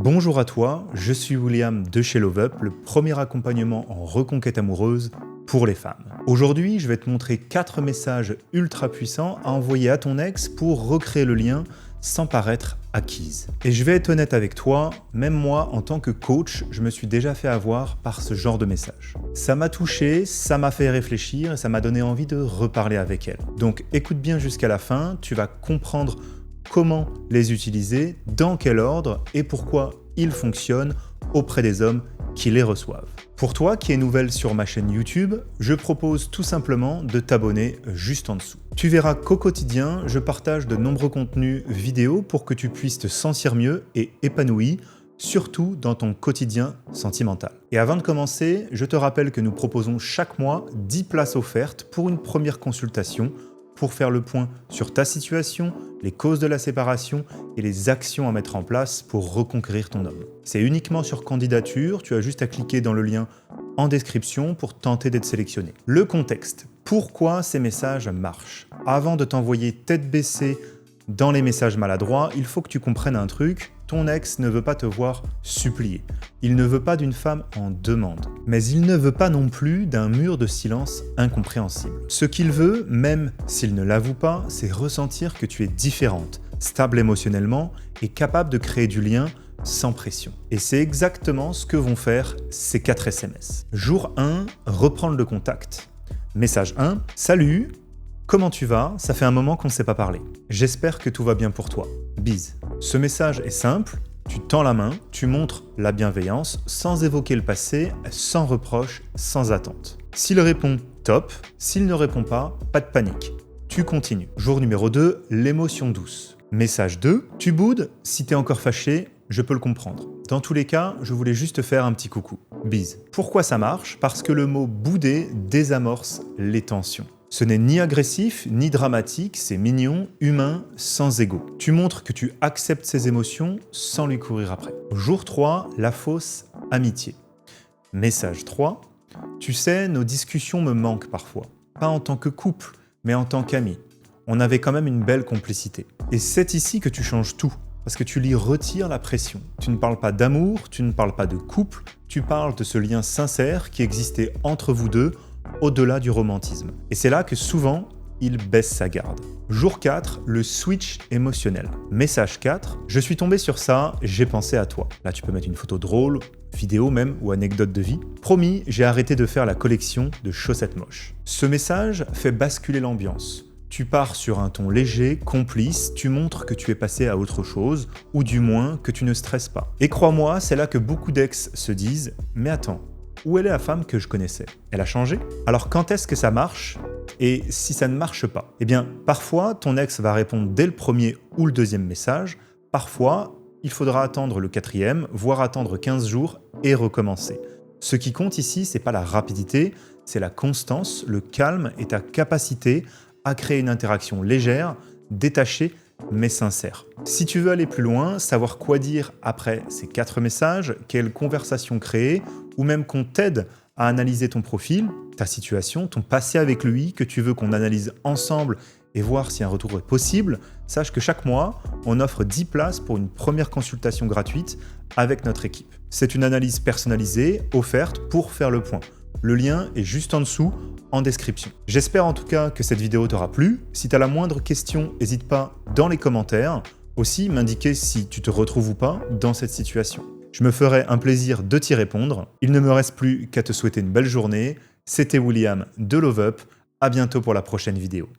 Bonjour à toi, je suis William de chez Love Up, le premier accompagnement en reconquête amoureuse pour les femmes. Aujourd'hui, je vais te montrer 4 messages ultra puissants à envoyer à ton ex pour recréer le lien sans paraître acquise. Et je vais être honnête avec toi, même moi, en tant que coach, je me suis déjà fait avoir par ce genre de message. Ça m'a touché, ça m'a fait réfléchir et ça m'a donné envie de reparler avec elle. Donc écoute bien jusqu'à la fin, tu vas comprendre comment les utiliser, dans quel ordre et pourquoi ils fonctionnent auprès des hommes qui les reçoivent. Pour toi qui es nouvelle sur ma chaîne YouTube, je propose tout simplement de t'abonner juste en dessous. Tu verras qu'au quotidien, je partage de nombreux contenus vidéo pour que tu puisses te sentir mieux et épanoui, surtout dans ton quotidien sentimental. Et avant de commencer, je te rappelle que nous proposons chaque mois 10 places offertes pour une première consultation pour faire le point sur ta situation, les causes de la séparation et les actions à mettre en place pour reconquérir ton homme. C'est uniquement sur candidature, tu as juste à cliquer dans le lien en description pour tenter d'être sélectionné. Le contexte. Pourquoi ces messages marchent? Avant de t'envoyer tête baissée dans les messages maladroits, il faut que tu comprennes un truc. Ton ex ne veut pas te voir supplier. Il ne veut pas d'une femme en demande. Mais il ne veut pas non plus d'un mur de silence incompréhensible. Ce qu'il veut, même s'il ne l'avoue pas, c'est ressentir que tu es différente, stable émotionnellement et capable de créer du lien sans pression. Et c'est exactement ce que vont faire ces 4 SMS. Jour 1, reprendre le contact. Message 1, salut, comment tu vas? Ça fait un moment qu'on ne s'est pas parlé. J'espère que tout va bien pour toi. Bise. Ce message est simple, tu tends la main, tu montres la bienveillance sans évoquer le passé, sans reproche, sans attente. S'il répond, top. S'il ne répond pas, pas de panique. Tu continues. Jour numéro 2, l'émotion douce. Message 2, tu boudes, si t'es encore fâché, je peux le comprendre. Dans tous les cas, je voulais juste te faire un petit coucou. Bise. Pourquoi ça marche? Parce que le mot bouder désamorce les tensions. Ce n'est ni agressif, ni dramatique, c'est mignon, humain, sans ego. Tu montres que tu acceptes ses émotions sans lui courir après. Jour 3, la fausse amitié. Message 3, tu sais, nos discussions me manquent parfois. Pas en tant que couple, mais en tant qu'amis. On avait quand même une belle complicité. Et c'est ici que tu changes tout, parce que tu lui retires la pression. Tu ne parles pas d'amour, tu ne parles pas de couple, tu parles de ce lien sincère qui existait entre vous deux, au-delà du romantisme. Et c'est là que souvent, il baisse sa garde. Jour 4, le switch émotionnel. Message 4, je suis tombé sur ça, j'ai pensé à toi. Là, tu peux mettre une photo drôle, vidéo même, ou anecdote de vie. Promis, j'ai arrêté de faire la collection de chaussettes moches. Ce message fait basculer l'ambiance. Tu pars sur un ton léger, complice, tu montres que tu es passé à autre chose, ou du moins que tu ne stresses pas. Et crois-moi, c'est là que beaucoup d'ex se disent « Mais attends, où est la femme que je connaissais? Elle a changé? » Alors quand est-ce que ça marche? Et si ça ne marche pas? Eh bien, parfois, ton ex va répondre dès le premier ou le deuxième message. Parfois, il faudra attendre le 4e, voire attendre 15 jours et recommencer. Ce qui compte ici, c'est pas la rapidité, c'est la constance, le calme et ta capacité à créer une interaction légère, détachée, mais sincère. Si tu veux aller plus loin, savoir quoi dire après ces 4 messages, quelle conversation créer, ou même qu'on t'aide à analyser ton profil, ta situation, ton passé avec lui, que tu veux qu'on analyse ensemble et voir si un retour est possible, sache que chaque mois, on offre 10 places pour une première consultation gratuite avec notre équipe. C'est une analyse personnalisée, offerte pour faire le point. Le lien est juste en dessous, en description. J'espère en tout cas que cette vidéo t'aura plu. Si tu as la moindre question, n'hésite pas dans les commentaires. Aussi, m'indiquer si tu te retrouves ou pas dans cette situation. Je me ferai un plaisir de t'y répondre. Il ne me reste plus qu'à te souhaiter une belle journée. C'était William de Love Up. À bientôt pour la prochaine vidéo.